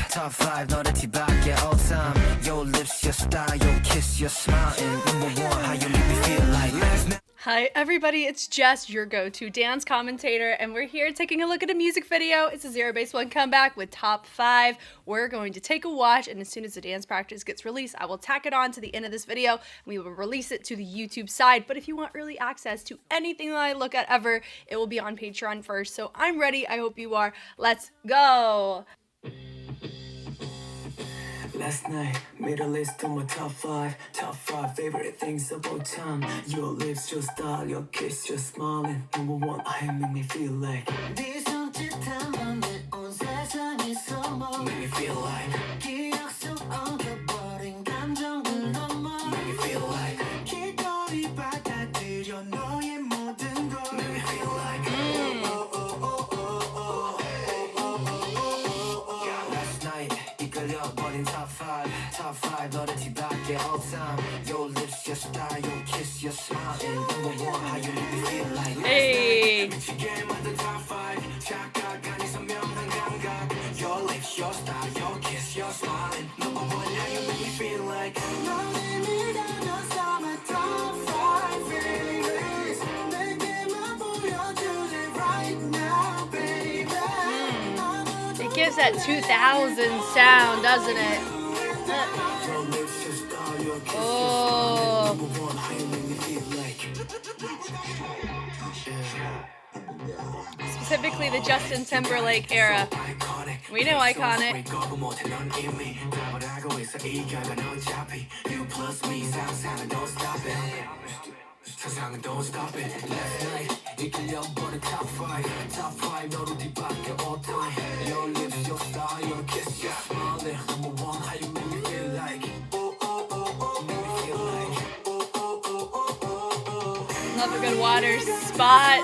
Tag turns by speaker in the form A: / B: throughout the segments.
A: Top 5 너를 뒤밖에 all time. Your lips, your style, your kiss, your smile. And number one, how you make me feel like last night.
B: Hi everybody, it's Jess, your go-to dance commentator, and we're here taking a look at a music video. It's a ZEROBASEONE comeback with top 5. We're going to take a watch, and as soon as the dance practice gets released, I will tack it on to the end of this video, and we will release it to the YouTube side. But if you want early access to anything that I look at ever, it will be on Patreon first. So I'm ready, I hope you are. Let's go!
A: Last night, made a list of my top 5 favorite things about time. Your lips, your style, your kiss, your smile, and number one, I make me feel like. Make me feel like. Make me feel like. Make me feel like. Last night, 이끌려버린 top 5 너를 뒤밖에 all time. Your lips, your style, your kiss, your smile, and number one, how you make me feel like.
B: Hey!
A: 미치게 만든 top 5 착각 아닌 선명한 감각. Your lips, your style, your kiss, your smile, and number one, how you make me feel like.
B: It gives that 2000 sound, doesn't it? Oh. Specifically the Justin Timberlake era. We know iconic.
A: Don't stop it. Last night, 이끌려버린 top 5 너를 뒤밖에 all time. Your lips, your style, your kiss, your smile, and number one, how you make me feel like. Make me feel like.
B: Love a good water spot.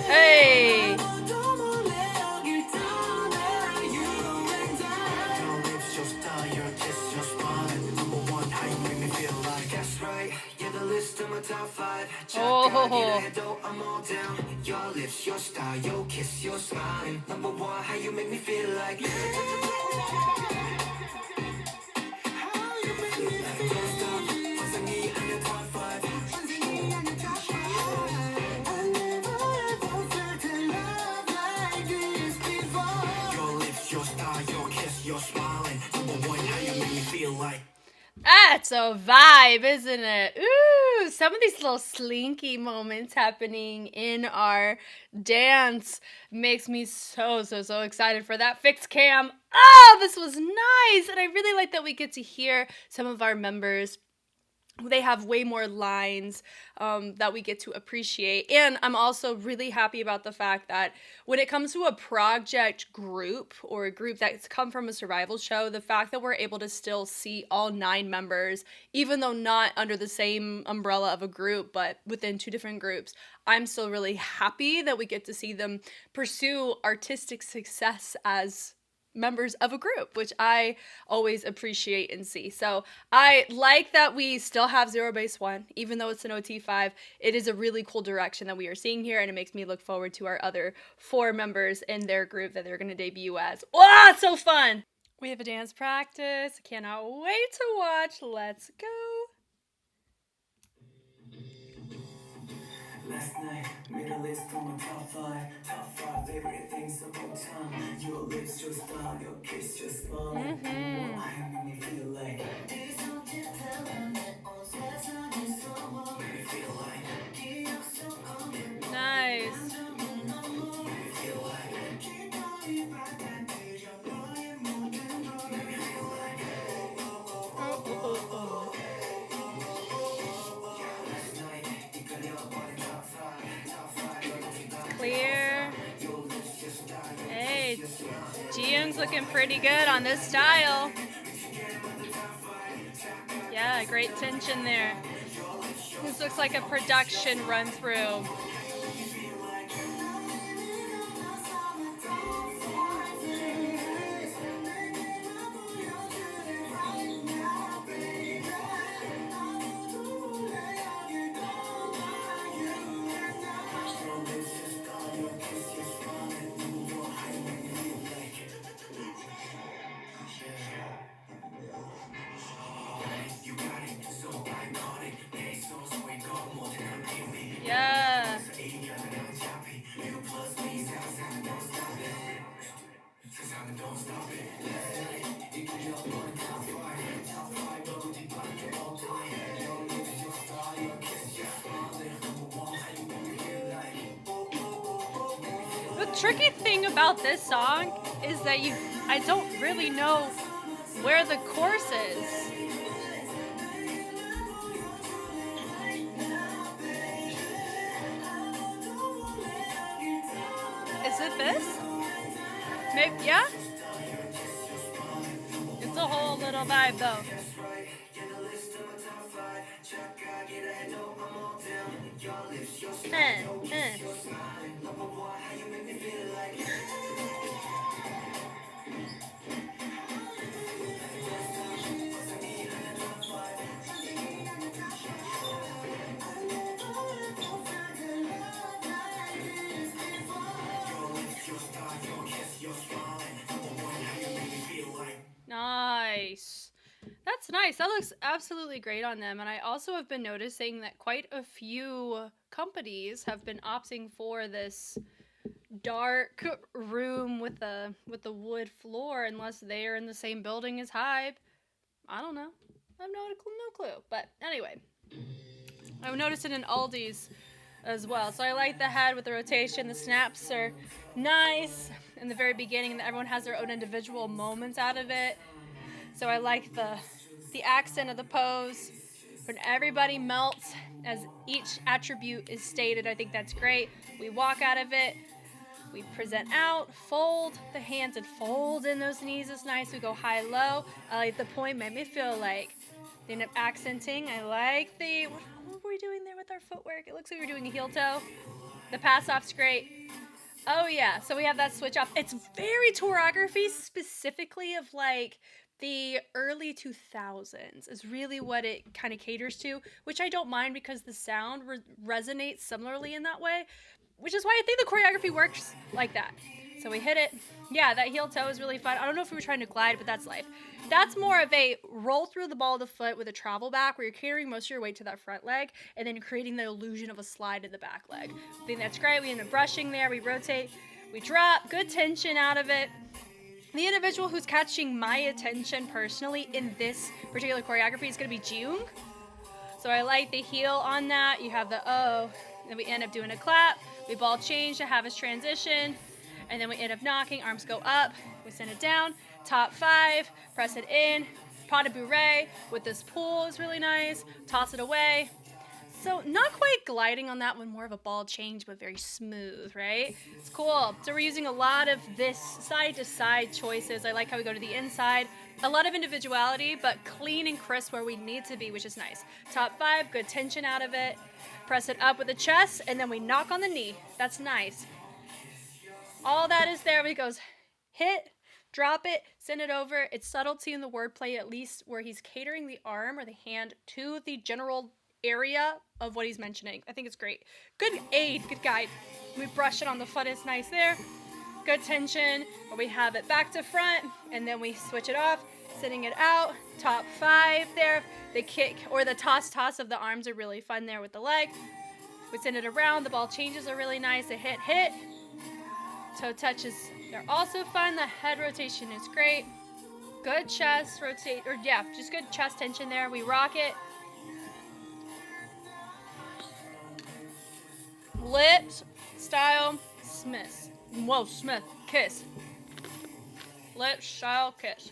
B: Hey! Oh.
A: Your lips, your style, your kiss, your smile, number one, how you make me feel like.
B: That's a vibe, isn't it? Ooh, some of these little slinky moments happening in our dance makes me so excited for that fixed cam. Oh, this was nice. And I really like that we get to hear some of our members. They have way more lines that we get to appreciate. And I'm also really happy about the fact that when it comes to a project group or a group that's come from a survival show, the fact that we're able to still see all 9 members, even though not under the same umbrella of a group, but within 2 different groups, I'm still really happy that we get to see them pursue artistic success as members of a group, which I always appreciate and see. So I like that we still have ZEROBASEONE, even though it's an OT5. It is a really cool direction that we are seeing here, and it makes me look forward to our other 4 members in their group that they're going to debut as. Wow, it's so fun! We have a dance practice. I cannot wait to watch. Let's go.
A: Last night, made a list of my top 5 favorite things about time. Your lips, your style, your kiss, your smile, what I make me feel like. Make me feel like.
B: Nice.
A: Make me feel like.
B: Clear. Hey, Jiyoung's looking pretty good on this style. Yeah, great tension there. This looks like a production run through. tricky thing about this song is that I don't really know where the chorus is. Is it this? Maybe, yeah? It's a whole little vibe though. Nice. That's nice. That looks absolutely great on them. And I also have been noticing that quite a few companies have been opting for this dark room with the wood floor, unless they are in the same building as Hybe. I don't know. I have no clue. But anyway, I've noticed it in Aldi's as well. So I like the head with the rotation. The snaps are nice in the very beginning, and everyone has their own individual moments out of it. So I like the accent of the pose when everybody melts as each attribute is stated. I think that's great. We walk out of it. We present out, fold the hands and fold in those knees is nice. We go high-low. I like the point, made me feel like they end up accenting. I like what were we doing there with our footwork? It looks like we're doing a heel toe. The pass-off's great. Oh yeah, so we have that switch off. It's very choreography, specifically of like the early 2000s is really what it kind of caters to, which I don't mind because the sound resonates similarly in that way, which is why I think the choreography works like that. So we hit it. Yeah, that heel toe is really fun. I don't know if we were trying to glide, but that's life. That's more of a roll through the ball of the foot with a travel back where you're carrying most of your weight to that front leg and then creating the illusion of a slide in the back leg. I think that's great. We end up brushing there. We rotate. We drop. Good tension out of it. The individual who's catching my attention personally in this particular choreography is going to be Jung. So I like the heel on that. You have the O. Then we end up doing a clap. We ball change to have his transition. And then we end up knocking. Arms go up. We send it down. Top 5. Press it in. Pas de bourrée with this pull is really nice. Toss it away. So not quite gliding on that one, more of a ball change, but very smooth, right? It's cool. So we're using a lot of this side-to-side choices. I like how we go to the inside. A lot of individuality, but clean and crisp where we need to be, which is nice. Top 5, good tension out of it. Press it up with the chest, and then we knock on the knee. That's nice. All that is there. He goes hit, drop it, send it over. It's subtlety in the wordplay, at least where he's catering the arm or the hand to the general area of what he's mentioning. I think it's great. Good aid, good guide. We brush it on the foot, it's nice there. Good tension, where we have it back to front, and then we switch it off, sending it out. Top 5 there. The kick or the toss of the arms are really fun there with the leg. We send it around. The ball changes are really nice. The hit. Toe touches, they're also fun. The head rotation is great. Good chest rotate, or yeah, just good chest tension there. We rock it. Lips, style, Smith. Whoa, Smith, kiss. Lips, style, kiss.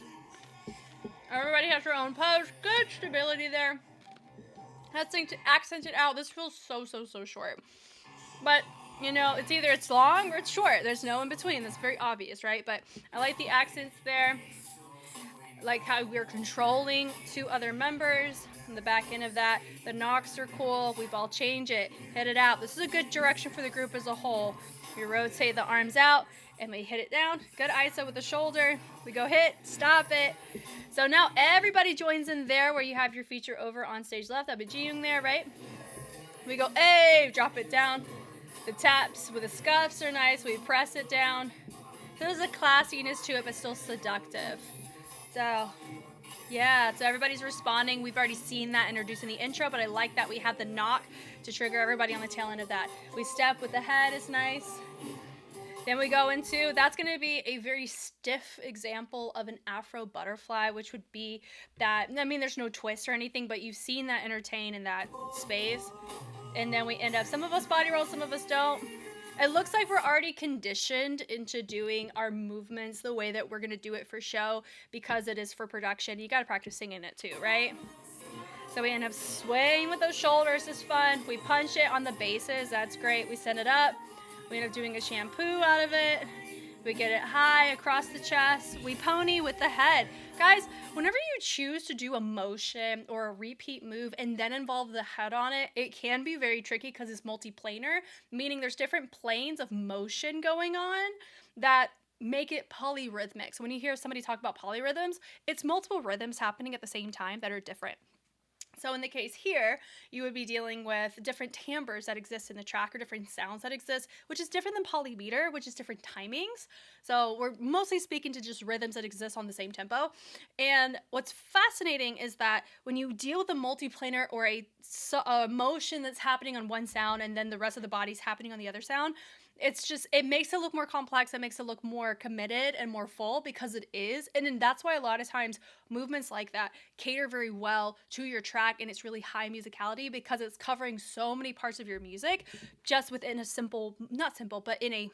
B: Everybody has their own pose. Good stability there. That thing to accent it out. This feels so short. But, you know, it's long or it's short. There's no in between. That's very obvious, right? But I like the accents there. I like how we're controlling 2 other members. On the back end of that, the knocks are cool. We ball change it, hit it out. This is a good direction for the group as a whole. We rotate the arms out and we hit it down. Good ISO with the shoulder. We go hit, stop it. So now everybody joins in there where you have your feature over on stage left. That'd be Ji-young there, right? We go, hey, drop it down. The taps with the scuffs are nice. We press it down. There's a classiness to it, but still seductive. So yeah, so everybody's responding. We've already seen that introduced in the intro, but I like that we have the knock to trigger everybody on the tail end of that. We step with the head is nice. Then we go into, that's going to be a very stiff example of an Afro butterfly, which would be that, I mean, there's no twist or anything, but you've seen that entertain in that space. And then we end up, some of us body roll, some of us don't. It looks like we're already conditioned into doing our movements the way that we're going to do it for show because it is for production. You got to practice singing it too, right? So we end up swaying with those shoulders. It's fun. We punch it on the bases. That's great. We send it up. We end up doing a shampoo out of it. We get it high across the chest. We pony with the head. Guys, whenever you choose to do a motion or a repeat move and then involve the head on it, it can be very tricky because it's multiplanar, meaning there's different planes of motion going on that make it polyrhythmic. So when you hear somebody talk about polyrhythms, it's multiple rhythms happening at the same time that are different. So in the case here, you would be dealing with different timbres that exist in the track or different sounds that exist, which is different than polymeter, which is different timings. So we're mostly speaking to just rhythms that exist on the same tempo. And what's fascinating is that when you deal with a multiplanar or a motion that's happening on one sound and then the rest of the body's happening on the other sound, it makes it look more complex. It makes it look more committed and more full because it is. And then that's why a lot of times movements like that cater very well to your track, and it's really high musicality because it's covering so many parts of your music just within a but in a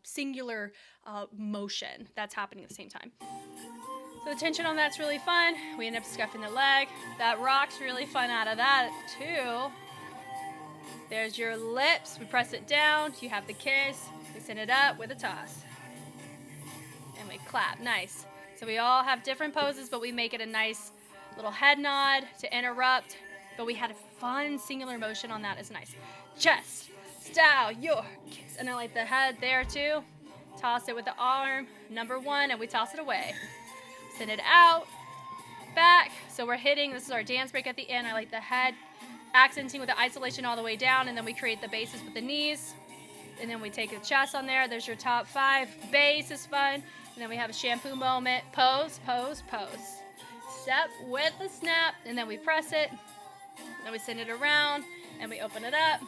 B: singular motion that's happening at the same time. So the tension on that's really fun. We end up scuffing the leg. That rock's really fun out of that too. There's your lips. We press it down. You have the kiss. We send it up with a toss. And we clap. Nice. So we all have different poses, but we make it a nice little head nod to interrupt. But we had a fun singular motion on that. It's nice. Chest, style, your kiss. And I like the head there too. Toss it with the arm, number 1, and we toss it away. Send it out, back. So we're hitting. This is our dance break at the end. I like the head. Accenting with the isolation all the way down, and then we create the bases with the knees, and then we take the chest on there. There's your top 5. Bass is fun, and then we have a shampoo moment. Pose, pose, pose. Step with the snap, and then we press it, and then we send it around, and we open it up.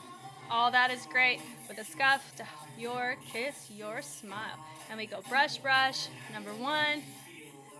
B: All that is great with a scuff, your kiss, your smile. And we go brush, brush, number 1,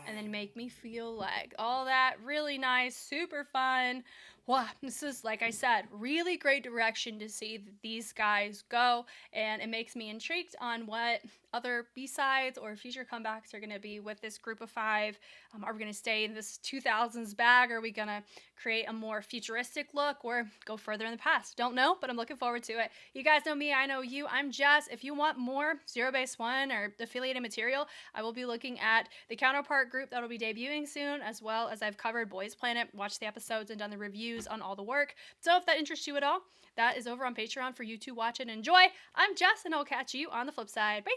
B: and then make me feel like. All that really nice, super fun. Wow, this is, like I said, really great direction to see these guys go, and it makes me intrigued on what other B-sides or future comebacks are going to be with this group of 5. Are we going to stay in this 2000s bag? Are we going to create a more futuristic look or go further in the past? Don't know, but I'm looking forward to it. You guys know me, I know you. I'm Jess. If you want more ZEROBASEONE or affiliated material, I will be looking at the counterpart group that will be debuting soon, as well as I've covered Boys Planet, watched the episodes, and done the reviews on all the work. So if that interests you at all, that is over on Patreon for you to watch and enjoy. I'm Jess, and I'll catch you on the flip side. Bye!